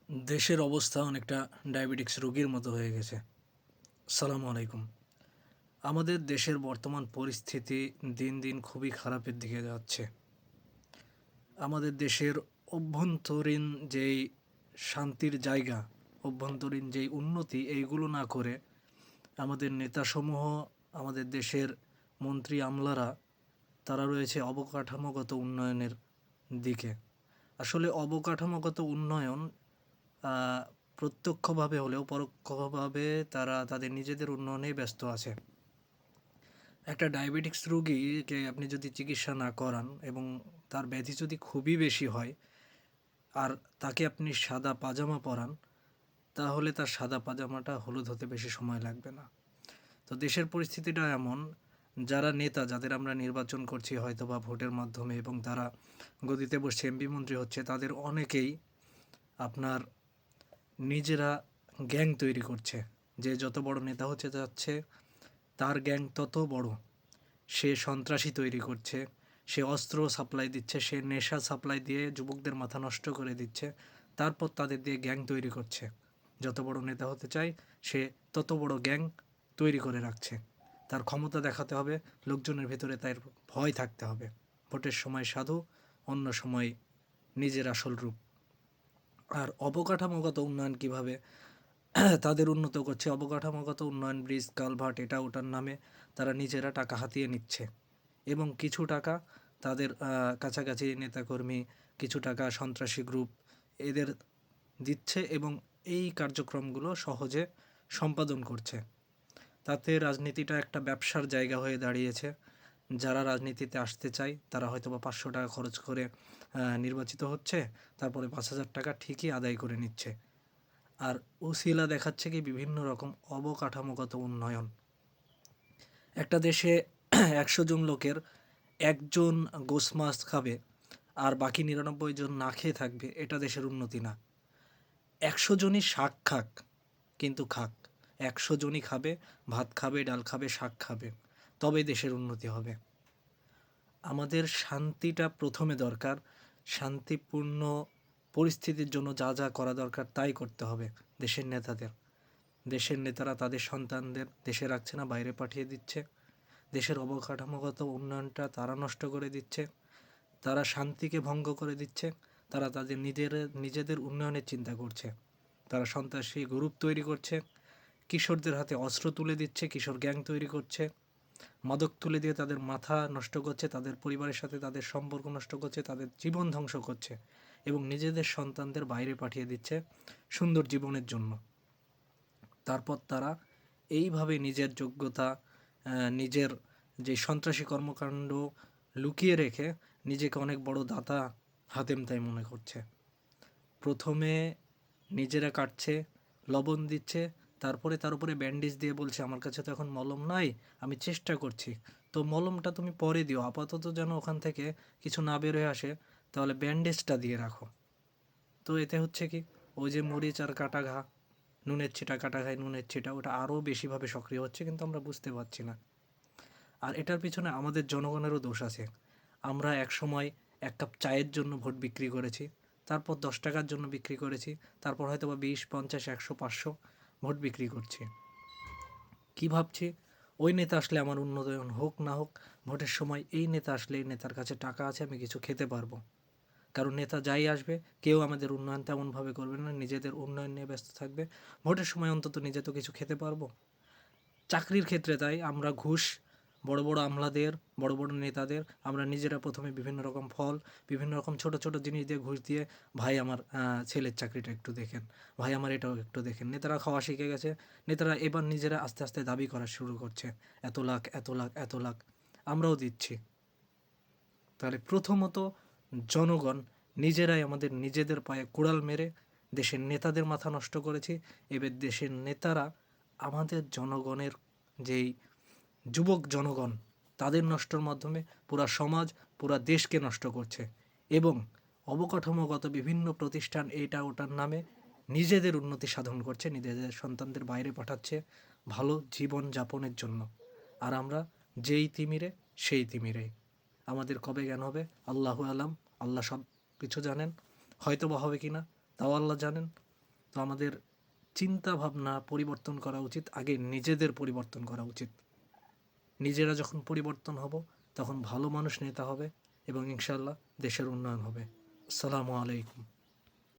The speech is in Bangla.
দেশের অবস্থা অনেকটা ডায়াবেটিক্স রোগীর মতো হয়ে গেছে। আসসালামু আলাইকুম। আমাদের দেশের বর্তমান পরিস্থিতি দিন দিন খুবই খারাপের দিকে যাচ্ছে। আমাদের দেশের অভ্যন্তরীণ যেই শান্তির জায়গা, অভ্যন্তরীণ যেই উন্নতি এইগুলো না করে আমাদের নেতাসমূহ, আমাদের দেশের মন্ত্রী আমলারা তারা রয়েছে অবকাঠামোগত উন্নয়নের দিকে। আসলে অবকাঠামোগত উন্নয়ন আ প্রত্যক্ষভাবে হলেও পরোক্ষভাবে তারা তাদের নিজেদের উন্নয়নেই ব্যস্ত আছে। একটা ডায়াবেটিকস রোগীকে আপনি যদি চিকিৎসা না করান এবং তার ব্যাধি যদি খুবই বেশি হয় আর তাকে আপনি সাদা পাজামা পরান, তাহলে তার সাদা পাজামাটা হলুদ হতে বেশি সময় লাগবে না। তো দেশের পরিস্থিতিটা এমন, যারা নেতা যাদের আমরা নির্বাচন করছি হয়তোবা ভোটের মাধ্যমে এবং তারা গদিতে বসছে এমপি মন্ত্রী হচ্ছে, তাদের অনেকেই আপনার নিজেরা গ্যাং তৈরি করছে। যে যত বড় নেতা হতে যাচ্ছে তার গ্যাং তত বড়। সে সন্ত্রাসী তৈরি করছে, সে অস্ত্র সাপ্লাই দিচ্ছে, সে নেশা সাপ্লাই দিয়ে যুবকদের মাথা নষ্ট করে দিচ্ছে, তারপর তাদের দিয়ে গ্যাং তৈরি করছে। যত বড় নেতা হতে চায় সে তত বড় গ্যাং তৈরি করে রাখছে। তার ক্ষমতা দেখাতে হবে, লোকজনের ভেতরে তার ভয় থাকতে হবে। ভোটের সময় সাধু, অন্য সময় নিজের আসল রূপ। আর অবকাঠামোগত উন্নয়ন কিভাবে তাদের উন্নত করছে? অবকাঠামোগত উন্নয়ন, ব্রিজ, কালভার্ট, এটা ওটার নামে তারা নিজেরা টাকা হাতিয়ে নিচ্ছে এবং কিছু টাকা তাদের কাছাকাছি নেতাকর্মী, কিছু টাকা সন্ত্রাসী গ্রুপ এদের দিচ্ছে এবং এই কার্যক্রমগুলো সহজে সম্পাদন করছে। তাতে রাজনীতিটা একটা ব্যবসার জায়গা হয়ে দাঁড়িয়েছে। যারা রাজনীতিতে আসতে চায় তারা হয়তোবা ৫০০ টাকা খরচ করে নির্বাচিত হচ্ছে, তারপরে ৫,০০০ টাকা ঠিকই আদায় করে নিচ্ছে। আর উসিলা দেখাচ্ছে কি বিভিন্ন রকম অবকাঠামোগত উন্নয়ন। একটা দেশে ১০০ জন লোকের একজন গোস মাছ খাবে আর বাকি ৯৯ জন না খেয়ে থাকবে, এটা দেশের উন্নতি না। ১০০ জনই শাক খাক, কিন্তু খাক। ১০০ জনই খাবে, ভাত খাবে, ডাল খাবে, শাক খাবে, তবেই দেশের উন্নতি হবে। আমাদের শান্তিটা প্রথমে দরকার। শান্তিপূর্ণ পরিস্থিতির জন্য যা যা করা দরকার তাই করতে হবে দেশের নেতাদের। দেশের নেতারা তাদের সন্তানদের দেশে রাখছে না, বাইরে পাঠিয়ে দিচ্ছে। দেশের অবকাঠামোগত উন্নয়নটা তারা নষ্ট করে দিচ্ছে, তারা শান্তিকে ভঙ্গ করে দিচ্ছে, তারা তাদের নিজেদের উন্নয়নের চিন্তা করছে। তারা সন্ত্রাসী গ্রুপ তৈরি করছে, কিশোরদের হাতে অস্ত্র তুলে দিচ্ছে, কিশোর গ্যাং তৈরি করছে, মাদক তুলে দিয়ে তাদের মাথা নষ্ট করছে, তাদের পরিবারের সাথে তাদের সম্পর্ক নষ্ট করছে, তাদের জীবন ধ্বংস করছে এবং নিজেদের সন্তানদের বাইরে পাঠিয়ে দিচ্ছে সুন্দর জীবনের জন্য। তারপর তারা এইভাবে নিজের যোগ্যতা, নিজের যে সন্ত্রাসী কর্মকাণ্ড লুকিয়ে রেখে নিজেকে অনেক বড় দাতা হাতেম তাই মনে করছে। প্রথমে নিজেরা কাটছে, লবণ দিচ্ছে, তারপরে তার উপরে ব্যান্ডেজ দিয়ে বলছে আমার কাছে তো এখন মলম নাই, আমি চেষ্টা করছি। তো মলমটা তুমি পরে দিও, আপাতত যেন ওখান থেকে কিছু না বের হয়ে আসে, তাহলে ব্যান্ডেজটা দিয়ে রাখো। তো এতে হচ্ছে কি, ওই যে মরিচ আর কাটা ঘা, নুনের ছিটা কাটা ঘায়ে নুনের ছিটা, ওটা আরও বেশিভাবে সক্রিয় হচ্ছে কিন্তু আমরা বুঝতে পারছি না। আর এটার পিছনে আমাদের জনগণেরও দোষ আছে। আমরা একসময় ১ কাপ চায়ের জন্য ভোট বিক্রি করেছি, তারপর ১০ টাকার জন্য বিক্রি করেছি, তারপর হয়তোবা ২০, ৫০, ১০০, ৫০০ ভোট বিক্রি করছি। কী ভাবছি, ওই নেতা আসলে আমার উন্নয়ন হোক না হোক, ভোটের সময় এই নেতা আসলে এই নেতার কাছে টাকা আছে, আমি কিছু খেতে পারবো। কারণ নেতা যাই আসবে কেউ আমাদের উন্নয়ন তেমনভাবে করবে না, নিজেদের উন্নয়ন নিয়ে ব্যস্ত থাকবে। ভোটের সময় অন্তত নিজে তো কিছু খেতে পারবো। চাকরির ক্ষেত্রে তাই আমরা ঘুষ, বড় বড় আমলাদের, বড় বড় নেতাদের আমরা নিজেরা প্রথমে বিভিন্ন রকম ফল, বিভিন্ন রকম ছোট ছোট জিনিস দিয়ে ঘুষ দিয়ে, ভাই আমার ছেলের চাকরিটা একটু দেখেন, ভাই আমার এটাও একটু দেখেন। নেতারা খাওয়া শিখে গেছে, নেতারা এবার নিজেরা আস্তে আস্তে দাবি করা শুরু করছে, এত লাখ, এত লাখ, এত লাখ। আমরাও দিচ্ছি। তাহলে প্রথমত জনগণ নিজেরাই আমাদের নিজেদের পায়ে কুড়াল মেরে দেশের নেতাদের মাথা নষ্ট করেছি। এবার দেশের নেতারা আমাদের জনগণের যেই যুবক জনগণ তাদের নষ্টর মাধ্যমে পুরা সমাজ, পুরা দেশকে নষ্ট করছে এবং অবকাঠামোগত বিভিন্ন প্রতিষ্ঠান এটা ওটার নামে নিজেদের উন্নতি সাধন করছে, নিজেদের সন্তানদের বাইরে পাঠাচ্ছে ভালো জীবন যাপনের জন্য। আর আমরা যেই তিমিরে সেই তিমিরে। আমাদের কবে জ্ঞান হবে আল্লাহু আলাম, আল্লাহ সব কিছু জানেন। হয়তো বা হবে কি না তাও আল্লাহ জানেন। তো আমাদের চিন্তা ভাবনা পরিবর্তন করা উচিত, আগে নিজেদের পরিবর্তন করা উচিত। নিজেরা যখন পরিবর্তন হব তখন ভালো মানুষ নেতা হবে এবং ইনশাআল্লাহ দেশের উন্নয়ন হবে। আসসালামু আলাইকুম।